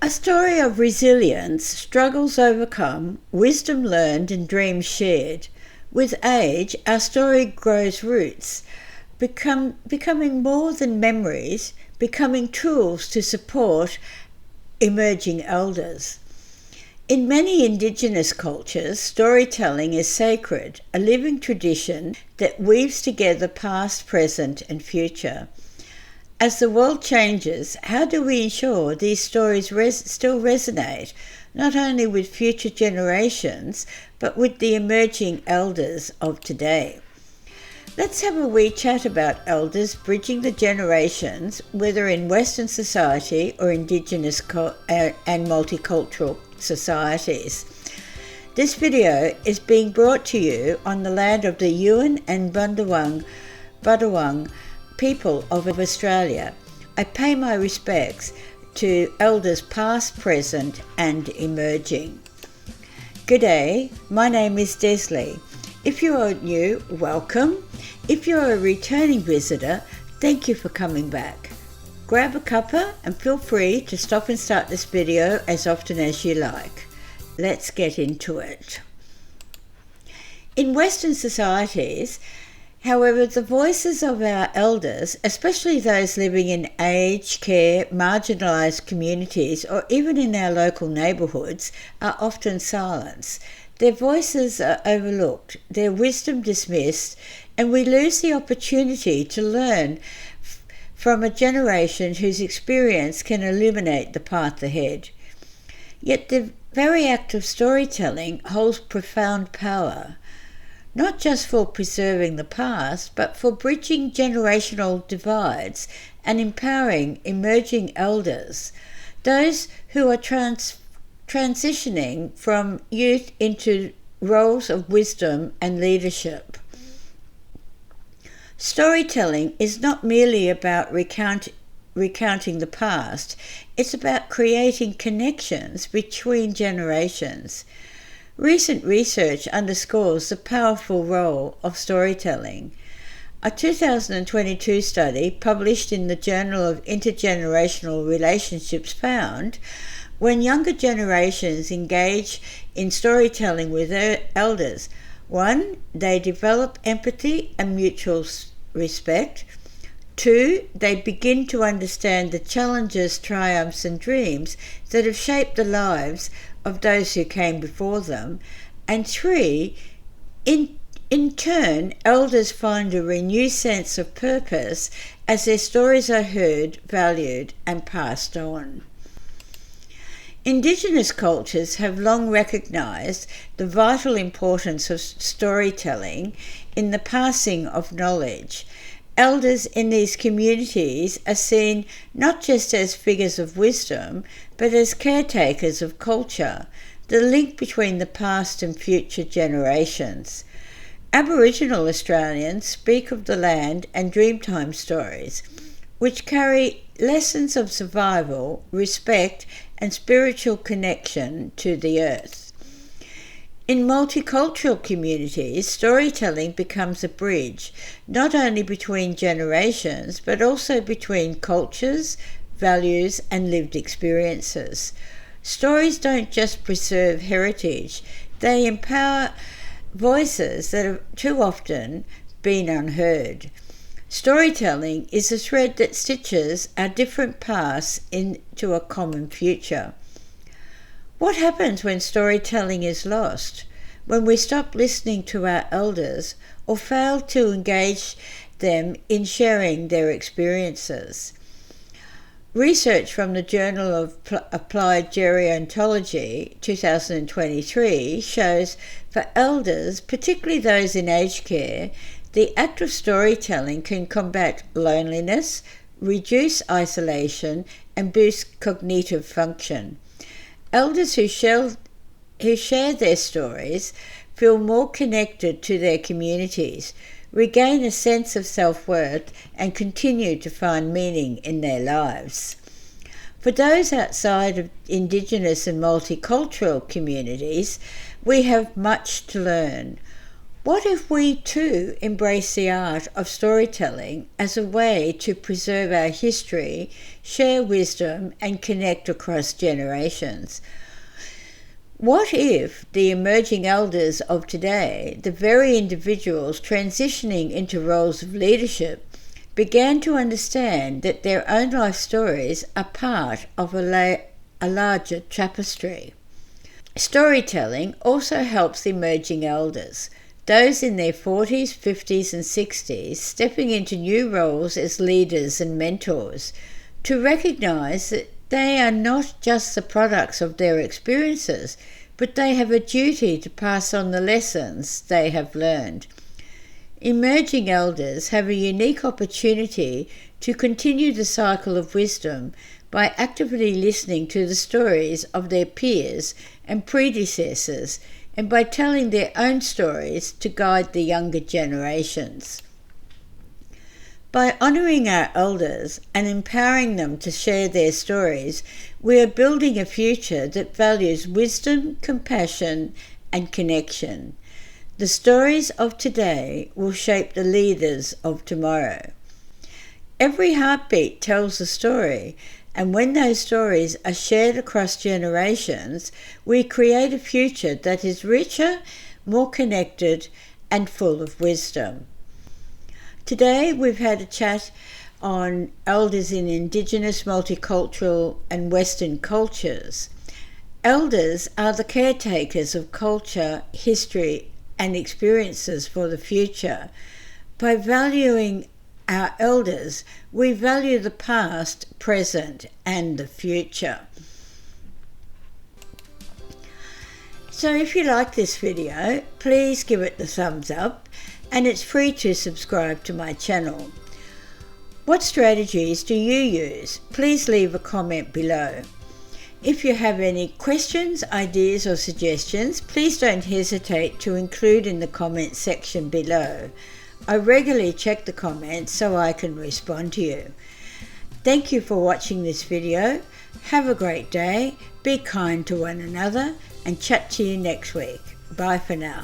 A story of resilience, struggles overcome, wisdom learned and dreams shared. With age, our story grows roots, becoming more than memories, becoming tools to support emerging elders. In many Indigenous cultures, storytelling is sacred, a living tradition that weaves together past, present and future. As the world changes, how do we ensure these stories still resonate, not only with future generations, but with the emerging elders of today? Let's have a wee chat about elders bridging the generations, whether in Western society or Indigenous and multicultural societies. This video is being brought to you on the land of the Yuin and Budawang people of Australia. I pay my respects to elders past, present and emerging. G'day, my name is Desley. If you are new, welcome. If you're a returning visitor, thank you for coming back. Grab a cuppa and feel free to stop and start this video as often as you like. Let's get into it. In Western societies, however, the voices of our elders, especially those living in aged care, marginalised communities, or even in our local neighbourhoods, are often silenced. Their voices are overlooked, their wisdom dismissed, and we lose the opportunity to learn from a generation whose experience can illuminate the path ahead. Yet the very act of storytelling holds profound power, not just for preserving the past, but for bridging generational divides and empowering emerging elders, those who are transitioning from youth into roles of wisdom and leadership. Storytelling is not merely about recounting the past, it's about creating connections between generations. Recent research underscores the powerful role of storytelling. A 2022 study published in the Journal of Intergenerational Relationships found when younger generations engage in storytelling with their elders, 1. They develop empathy and mutual respect. 2. They begin to understand the challenges, triumphs and dreams that have shaped the lives of those who came before them. And 3. In turn, elders find a renewed sense of purpose as their stories are heard, valued and passed on. Indigenous cultures have long recognised the vital importance of storytelling in the passing of knowledge. Elders in these communities are seen not just as figures of wisdom, but as caretakers of culture, the link between the past and future generations. Aboriginal Australians speak of the land and Dreamtime stories, which carry lessons of survival, respect and spiritual connection to the earth. In multicultural communities, storytelling becomes a bridge, not only between generations, but also between cultures, values and lived experiences. Stories don't just preserve heritage, they empower voices that have too often been unheard. Storytelling is a thread that stitches our different paths into a common future. What happens when storytelling is lost? When we stop listening to our elders or fail to engage them in sharing their experiences? Research from the Journal of Applied Gerontology 2023 shows for elders, particularly those in aged care, the act of storytelling can combat loneliness, reduce isolation, and boost cognitive function. Elders who share their stories feel more connected to their communities, regain a sense of self-worth, and continue to find meaning in their lives. For those outside of Indigenous and multicultural communities, we have much to learn. What if we too embrace the art of storytelling as a way to preserve our history, share wisdom, and connect across generations? What if the emerging elders of today, the very individuals transitioning into roles of leadership, began to understand that their own life stories are part of a larger tapestry? Storytelling also helps emerging elders, those in their 40s, 50s and 60s, stepping into new roles as leaders and mentors, to recognise that they are not just the products of their experiences, but they have a duty to pass on the lessons they have learned. Emerging elders have a unique opportunity to continue the cycle of wisdom by actively listening to the stories of their peers and predecessors, and by telling their own stories to guide the younger generations. By honouring our elders and empowering them to share their stories, we are building a future that values wisdom, compassion, and connection. The stories of today will shape the leaders of tomorrow. Every heartbeat tells a story, and when those stories are shared across generations, we create a future that is richer, more connected, and full of wisdom. Today we've had a chat on elders in Indigenous, multicultural and Western cultures. Elders are the caretakers of culture, history and experiences for the future. By valuing our elders, we value the past, present and the future. So if you like this video, please give it the thumbs up, and it's free to subscribe to my channel. What strategies do you use? Please leave a comment below. If you have any questions, ideas or suggestions, please don't hesitate to include in the comment section below. I regularly check the comments so I can respond to you. Thank you for watching this video. Have a great day, be kind to one another, and chat to you next week. Bye for now.